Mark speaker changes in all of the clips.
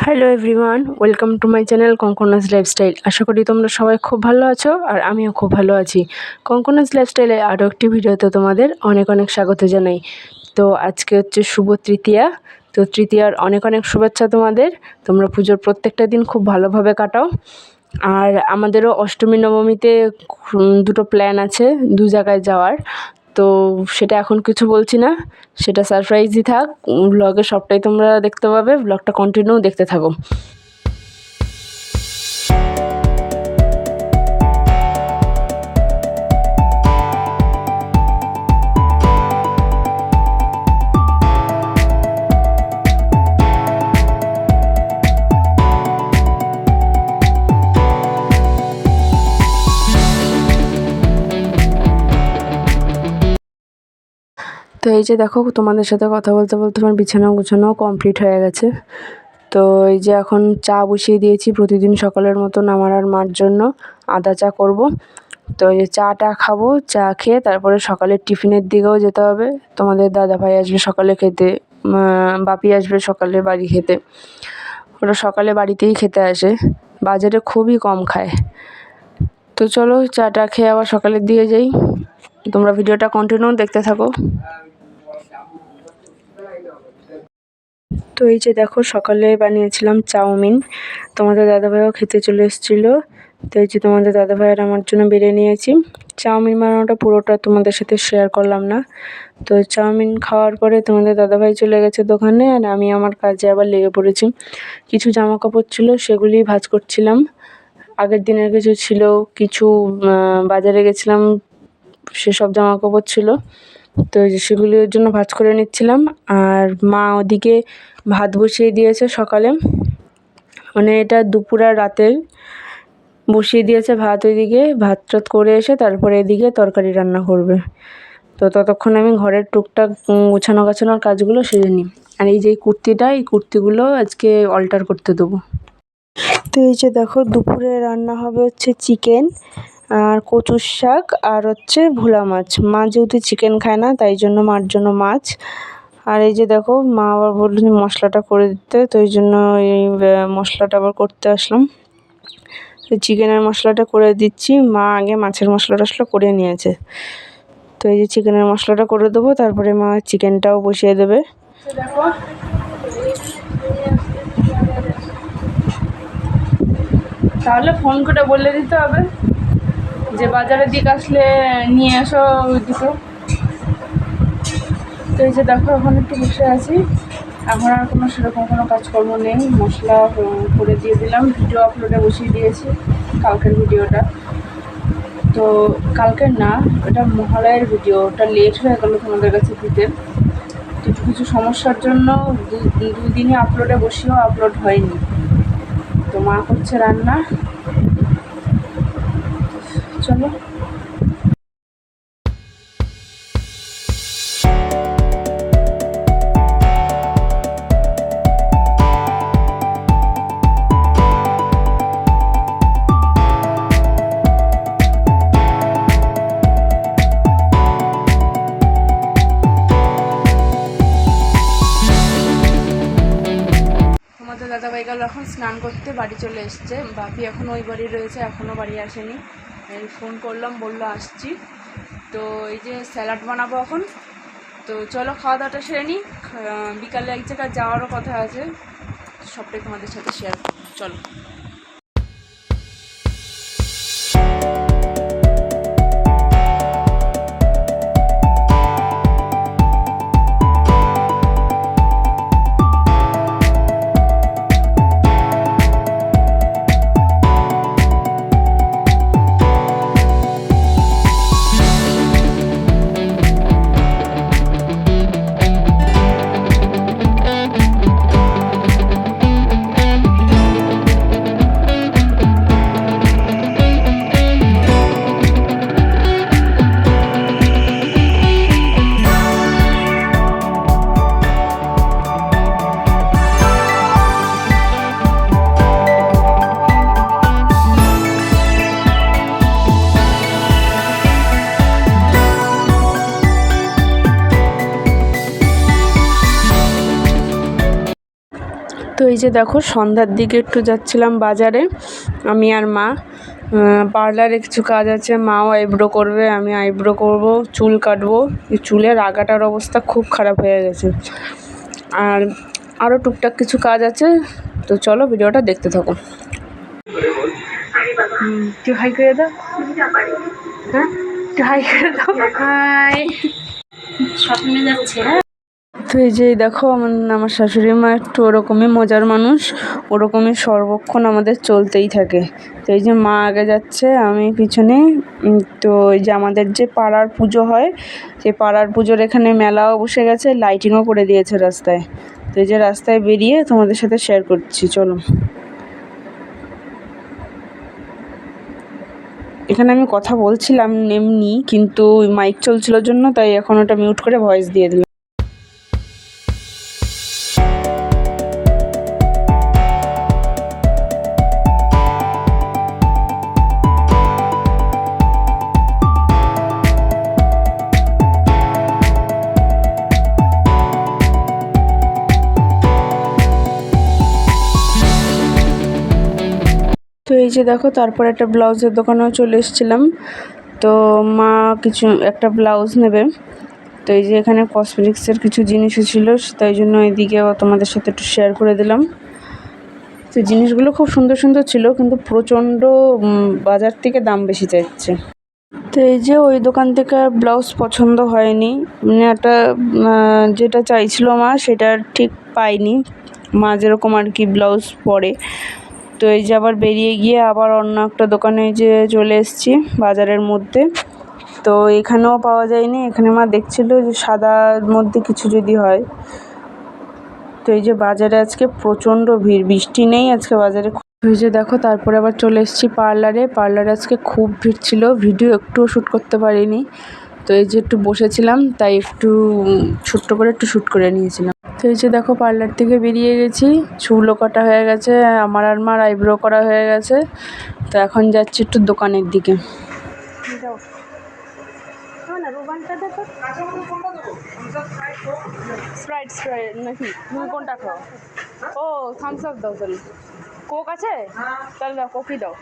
Speaker 1: Hello everyone, welcome to my channel Konkona's lifestyle. আশা করি তোমরা সবাই খুব ভালো আছো আর আমিও খুব ভালো আছি। কঙ্কনাস লাইফস্টাইলে আরও একটি ভিডিওতে তোমাদের অনেক অনেক স্বাগত জানাই। তো আজকে হচ্ছে শুভ তৃতীয়া। তো তৃতীয়ার অনেক অনেক শুভেচ্ছা তোমাদের। তোমরা পুজোর প্রত্যেকটা দিন খুব ভালোভাবে কাটাও। আর আমাদেরও অষ্টমী নবমীতে দুটো প্ল্যান আছে, দু জায়গায় যাওয়ার। তো সেটা এখন কিছু বলছি না, সেটা সারপ্রাইজই থাক। ব্লগে সবটাই তোমরা দেখতে পাবে, ব্লগটা কন্টিনিউ দেখতে থাকো। তো এই যে দেখো, তোমাদের সাথে কথা বলতে বলতে আমার বিছানা গুছানোও কমপ্লিট হয়ে গেছে। তো এই যে এখন চা বসিয়ে দিয়েছি, প্রতিদিন সকালের মতন আমার আর মার জন্য আদা চা করব। তো এই যে চাটা খাবো, চা খেয়ে তারপরে সকালের টিফিনের দিকেও যেতে হবে। তোমাদের দাদাভাই আসবে সকালে খেতে, বাপি আসবে সকালে বাড়ি খেতে। ওরা সকালে বাড়িতেই খেতে আসে, বাজারে খুবই কম খায়। তো চলো চাটা খেয়ে আবার সকালের দিকে যাই। তোমরা ভিডিওটা কন্টিনিউ দেখতে থাকো। তো এই যে দেখো, সকালে বানিয়েছিলাম চাউমিন, তোমাদের দাদাভাইও খেতে চলে এসেছিলো। তো এই যে তোমাদের দাদাভাই আর আমার জন্য বেড়ে নিয়েছি। চাউমিন বানানোটা পুরোটা তোমাদের সাথে শেয়ার করলাম না। তো চাউমিন খাওয়ার পরে তোমাদের দাদাভাই চলে গেছে দোকানে, আর আমি আমার কাজে আবার লেগে পড়েছি। কিছু জামা কাপড় ছিল, সেগুলি ভাঁজ করছিলাম। আগের দিনের কিছু ছিল, কিছু বাজারে গেছিলাম, সেসব জামা কাপড় ছিল। তো সেগুলির জন্য ভাঁজ করে নিচ্ছিলাম। আর মা ওদিকে ভাত বসিয়ে দিয়েছে সকালে, মানে এটা দুপুর আর রাতের বসিয়ে দিয়েছে ভাত। ওইদিকে ভাত টাত করে এসে তারপরে এদিকে তরকারি রান্না করবে। তো ততক্ষণ আমি ঘরের টুকটাক গোছানো গাছানোর কাজগুলো সেরে নিই। আর এই যে কুর্তিটা, এই কুর্তিগুলো আজকে অল্টার করতে দেবো। তো এই যে দেখো, দুপুরে রান্না হবে হচ্ছে চিকেন আর কচুর শাক আর হচ্ছে ভোলা মাছ। মা যেহেতু চিকেন খায় না, তাই জন্য মার জন্য মাছ। আর এই যে দেখো, মা আবার বললো যে মশলাটা করে দিতে, তো এই জন্য এই মশলাটা আবার করতে আসলাম। তো চিকেনের মশলাটা করে দিচ্ছি, মা আগে মাছের মশলা টশলা করে নিয়েছে। তো এই যে চিকেনের মশলাটা করে দেবো, তারপরে মা চিকেনটাও বসিয়ে দেবে। দেখো, তাহলে ফোন করে বলে দিতে হবে যে বাজারের দিক আসলে নিয়ে এসো দুটো। তো এই যে দেখো, এখন একটু বসে আছি, এখন আর কোনো সেরকম কোনো কাজকর্ম নেই। মশলা করে দিয়ে দিলাম, ভিডিও আপলোডে বসিয়ে দিয়েছি, কালকের ভিডিওটা। তো কালকের না, ওটা মহালয়ের ভিডিও, ওটা লেট হয়ে গেলো তোমাদের কাছে দিতে। কিছু কিছু সমস্যার জন্য দুদিনই আপলোডে বসিয়েও আপলোড হয়নি। তো মা করছে রান্না, চলো। দাদাভাই গেল এখন স্নান করতে, বাড়ি চলে এসছে। বাপি এখন ওই বাড়ি রয়েছে, এখনও বাড়ি আসেনি। ফোন করলাম, বললো আসছি। তো এই যে স্যালাড বানাবো এখন। তো চলো খাওয়া দাওয়াটা সেরে নিই, বিকালে এক জায়গায় যাওয়ারও কথা আছে, সবটাই তোমাদের সাথে শেয়ার। চলো। যে দেখো সন্ধ্যার দিকে একটু যাচ্ছিলাম বাজারে আমি আর মা। পার্লারে কিছু কাজ আছে, মাও আইব্রো করবে, আমি আইব্রো করব, চুল কাটবো। এই চুলের আগাটার অবস্থা খুব খারাপ হয়ে গেছে। আর আরও টুকটাক কিছু কাজ আছে, তো চলো ভিডিওটা দেখতে থাকো। তুই হাই করে দাও। হ্যাঁ তুই হাই করে দাও। হাই। স্বপ্নে যাচ্ছে। তো এই যে দেখো আমার শাশুড়ি মা একটু ওরকমই মজার মানুষ, ওরকমই সর্বক্ষণ আমাদের চলতেই থাকে। তো এই যে মা আগে যাচ্ছে, আমি পিছনে। তো এই যে আমাদের যে পাড়ার পুজো হয়, সেই পাড়ার পুজোর এখানে মেলাও বসে গেছে, লাইটিংও করে দিয়েছে রাস্তায়। তো এই যে রাস্তায় বেরিয়ে তোমাদের সাথে শেয়ার করছি, চলো। এখানে আমি কথা বলছিলাম এমনি, কিন্তু মাইক চলছিল জন্য তাই এখন ওটা মিউট করে ভয়েস দিয়ে দিলাম। তো এই যে দেখো তারপর একটা ব্লাউজের দোকানেও চলে এসেছিলাম। তো মা একটা ব্লাউজ নেবে। তো এই যে এখানে কসমেটিক্সের কিছু জিনিসও ছিল, তাই জন্য এদিকেও তোমাদের সাথে একটু শেয়ার করে দিলাম। তো জিনিসগুলো খুব সুন্দর সুন্দর ছিল, কিন্তু প্রচণ্ড বাজার থেকে দাম বেশি চাইছে। তো এই যে ওই দোকান থেকে ব্লাউজ পছন্দ হয়নি, মানে একটা যেটা চাইছিল মা সেটা ঠিক পাইনি, মা যেরকম আর কি ব্লাউজ পরে। তো এই যে আবার বেরিয়ে গিয়ে আবার অন্য একটা দোকানে যে চলে এসেছি বাজারের মধ্যে। তো এখানেও পাওয়া যায়নি, এখানে মা দেখছিল যে সাদার মধ্যে কিছু যদি হয়। তো এই যে বাজারে আজকে প্রচণ্ড ভিড়, বৃষ্টি নেই আজকে বাজারে। এই যে দেখো তারপরে আবার চলে এসেছি পার্লারে আজকে খুব ভিড় ছিল, ভিডিও একটুও শ্যুট করতে পারিনি। তো এই যে একটু বসেছিলাম, তাই একটু ছোট্ট করে একটু শ্যুট করে নিয়েছিলাম। তো এই যে দেখো পার্লার থেকে বেরিয়ে গেছি, চুলও কাটা হয়ে গেছে, আমার আর মার আইব্রো করা হয়ে গেছে। তো এখন যাচ্ছি একটু দোকানের দিকে। স্প্রাইট নাকি তুমি কোনটা খাও? ও থামস আপ দাও তাহলে। কোক আছে? তাহলে দাও, কোকই দাও।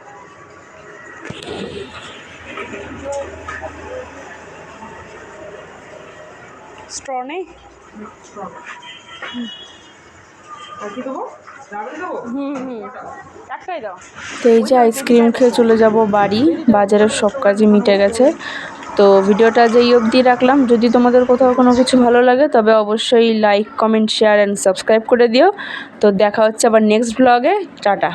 Speaker 1: স্ট্র নেই? একটাই দাও। তো এই যে আইসক্রিম খেয়ে চলে যাব বাড়ি, বাজারের সব কাজই মিটে গেছে। তো ভিডিওটা যেই অবধি রাখলাম, যদি তোমাদের কোথাও কোনো কিছু ভালো লাগে তবে অবশ্যই like, comment, share and subscribe করে দিও। তো দেখা হচ্ছে আবার নেক্সট ব্লগে। টাটা।